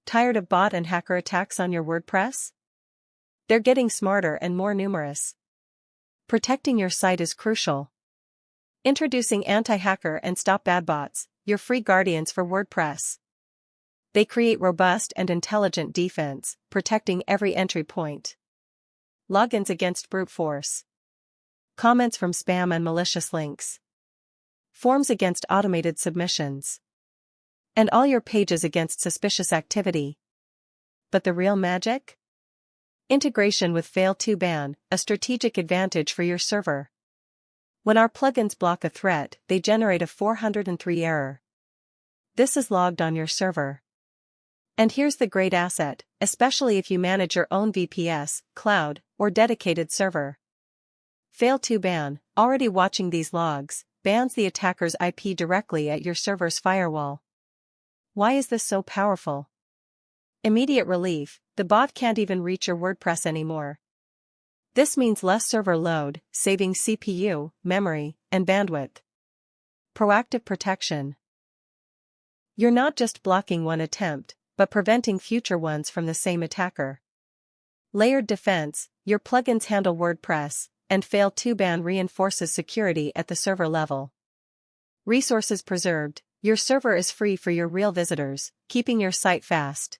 Tired of bot and hacker attacks on your WordPress? They're getting smarter and more numerous. Protecting your site is crucial. Introducing AntiHacker and StopBadBots, your free guardians for WordPress. They create robust and intelligent defense, protecting every entry point. Logins against brute force. Comments from spam and malicious links. Forms against automated submissions. And all your pages against suspicious activity. But the real magic? Integration with Fail2Ban, a strategic advantage for your server. When our plugins block a threat, they generate a 403 error. This is logged on your server. And here's the great asset, especially if you manage your own VPS, cloud, or dedicated server. Fail2Ban, already watching these logs, bans the attacker's IP directly at your server's firewall. Why is this so powerful? Immediate relief, the bot can't even reach your WordPress anymore. This means less server load, saving CPU, memory, and bandwidth. Proactive protection. You're not just blocking one attempt, but preventing future ones from the same attacker. Layered defense, your plugins handle WordPress, and Fail2Ban reinforces security at the server level. Resources preserved, your server is free for your real visitors, keeping your site fast.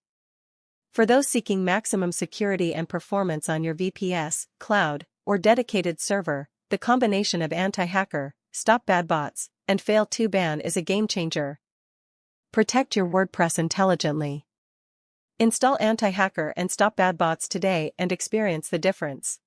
For those seeking maximum security and performance on your VPS, cloud, or dedicated server, the combination of AntiHacker, StopBadBots, and Fail2Ban is a game-changer. Protect your WordPress intelligently. Install AntiHacker and StopBadBots today and experience the difference.